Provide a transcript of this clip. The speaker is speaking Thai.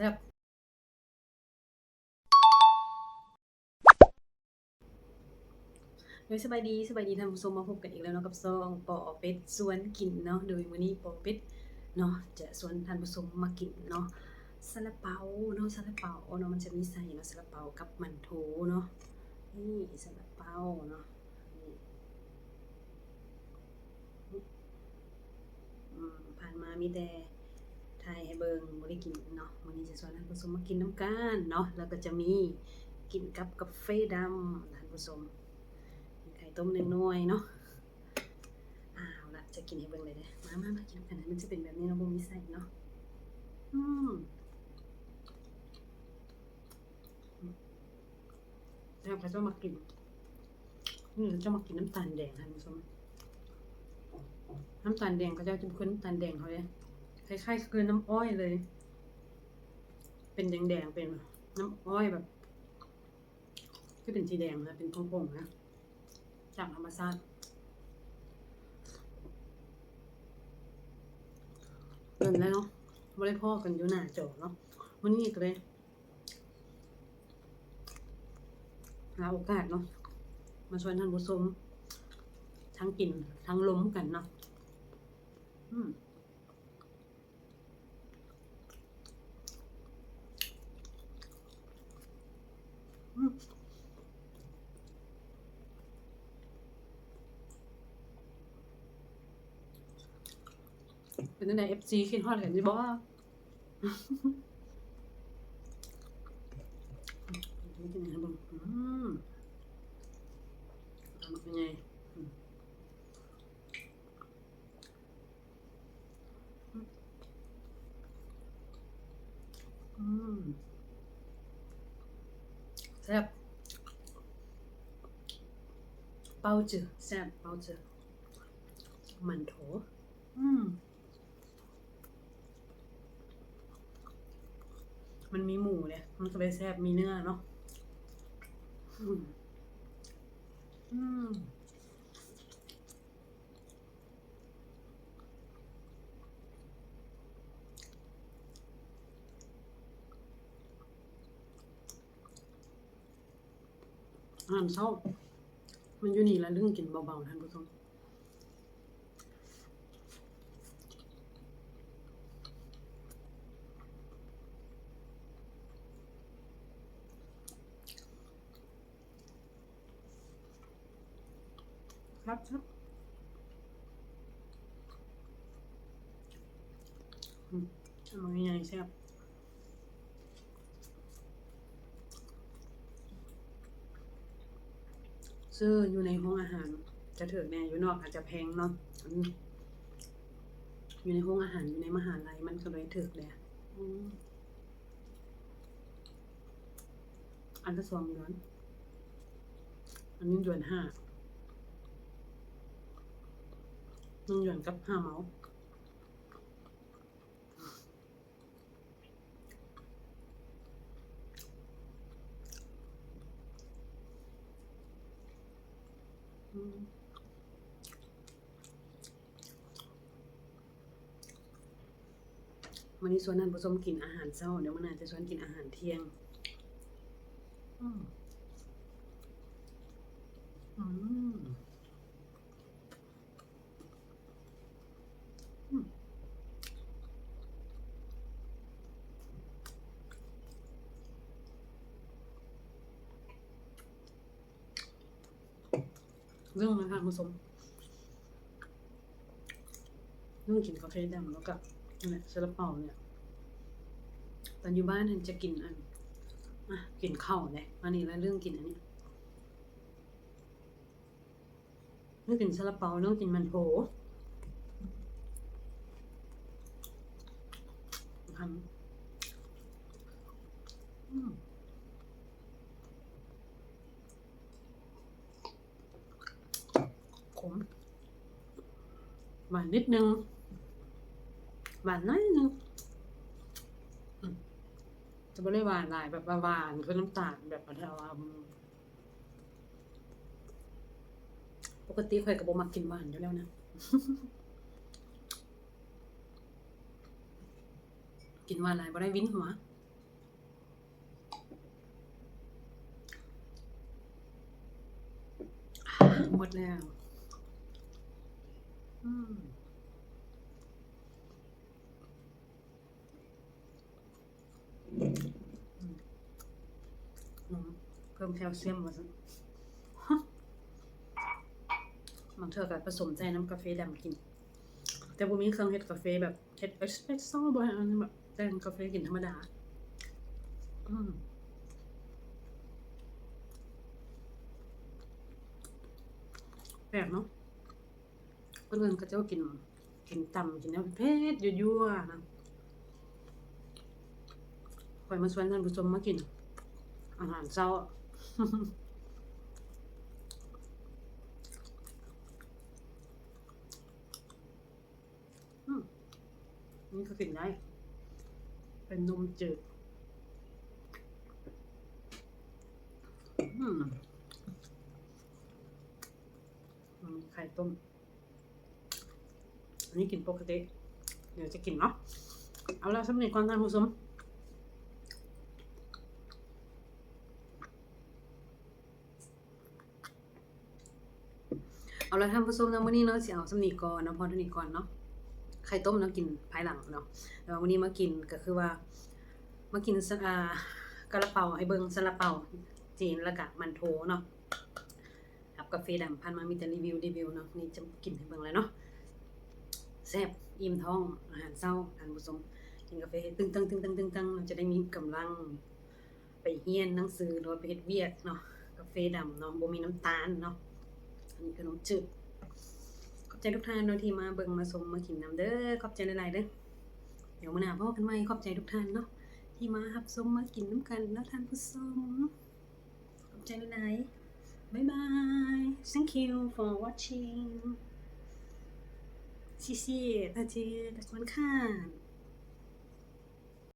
ซ่บโดยสบายดีท่านผู้ชมมาพบกันอีกแล้วเนาะกับซองปอเป็ดสวนกินเนาะโดยมื้อนี้ปอเป็ดเนาะจะชวนท่านผู้ชมมากินเนาะซาลาเปาเนาะซาลาเปาเนาะมันจะมีไส้เนาะซาลาเปากับหมั่นโถเนาะนี่ซาลาเปาเนาะนี่ผ่านมามีแต่ถ่ายให้เบิ่งบ่ได้กินเนาะมื้อนี้จะชวนท่านผู้ชมมากินน้ำกันเนาะแล้วก็จะมีกินกับกาแฟดำท่านผู้ชมไข่ต้ม1หน่วยเนาะเอาล่ะจะกินให้เบิ่งเลยเด้อมากินกันนะมันจะเป็นแบบนี้เนาะบ่มีไส้เนาะอืมแล้วเขาจะมากินจะมากินน้ำตาลแดงท่านผู้ชมน้ำตาลแดงเขาจะเป็นน้ำตาลแดงเขาเลยคล้ายๆคือน้ำอ้อยเลย เป็นแดงๆเป็นน้ำอ้อยแบบที่เป็นสีแดงนะเป็นผงๆนะจากธรรมชาติเดินแล้วเนาะไม่ได้พ่อกันอยู่หน้าจอเนาะวันนี้ก็เลยหาโอกาสเนาะมาชวนท่านผู้ชมทั้งกินทั้งล้มกันเนาะเป็นตั้งแต่FC คิดฮอดกันสิบ่กินยังไงบ้างมันเป็นไงแซ่บเปาจือแซ่บเปาจือหมั่นโถมันมีหมูเนี่ยมันก็เลยแซ่บมีเนื้อเนาะอาหารเช้ามันอยู่นี่แล้วเรื่องกินเบาๆท่านผู้ชมครับทำยังไงแซ่บซื้ออยู่ในห้องอาหารจะเถิดแน่อยู่นอกอาจจะแพงเนาะอยู่ในห้องอาหารอยู่ในมหาลัยมันก็เลยถึกเลยอันละ2 หยวนอันนี้1 หยวน 1 หยวนกับ5 เมาวันนี้ชวนท่านผู้ชมกินอาหารเช้าเดี๋ยวมันอาจจะชวนกินอาหารเที่ยงเรื่องนะคะท่านผู้ชมเรื่องกินกาแฟดำแล้วก็เนี่ยซาลาเปาเนี่ยตอนอยู่บ้านเนี่ยจะกินกินข้าวเนี่ยอันนี้แล้วเรื่องกินอันนี้เรื่องกินซาลาเปาเรื่องกินมันโถทำขมหวานนิดนึงหวานน้อยนึงจะไม่ได้หวานหลายแบบหวานคือน้ำตาลแบบอะไรปกติเคยกับโบมากินหวานอยู่แล้วนะกินหวานหลายบ่ได้วินหัว หมดแล้วอืมนมเพิ่มแคลเซียมมาสิบางเทื่อก็ผสมใจน้ำกาแฟดำกินแต่บ่มีเครื่องเฮ็ดกาแฟแบบเฮ็ดเอสเปรสโซ่บ่อันนี้แบบแต่งกาแฟกินธรรมดาอืมแปลกเนาะคนอื่นก็จะกินต่ำกินน้ำเผ็ดยั่วๆนะคอยมาชวนท่านผู้ชมมากินอาหารเช้า อืมนี่ก็กินได้เป็นนมจืดอืมมันมีไข่ต้มอันนี้กินปกติเดี๋ยวจะกินเนาะเอาละสำเร็จก่อนท่านผู้ชมเอาละท่านผู้ชมนะมื้อนี้เนาะสิเอาสำนีก่อนเนาะพอเท่านี้ก่อนเนาะไข่ต้มเนาะกินภายหลังเนาะแล้ววันนี้มากินก็คือว่ามากินกะละเปาให้เบิ่งซาลาเปาจีนแล้วก็มันโถเนาะกับกาแฟดำพันมามีแต่รีวิวเนาะนี่จะกินให้เบิ่งเลยเนาะแซ่บอิ่มท้องอาหารเช้าท่านผู้ชมกินกาแฟให้ตึงเราจะได้มีกำลังไปเรียนหนังสือหรือว่าไปเฮ็ดเวียกเนาะกาแฟดำเนาะบ่มีน้ำตาลเนาะอันนี้ขนมจืดขอบใจทุกท่านเนาะที่มาเบิ่งมาชมมากินนำเด้อขอบใจหลายๆเด้อเดี๋ยวมื้อหน้าพบกันใหม่ขอบใจทุกท่านเนาะที่มารับชมมากินนำกันเนาะท่านผู้ชมขอบใจหลายๆบ๊ายบาย thank you for watching 谢谢大家的观看。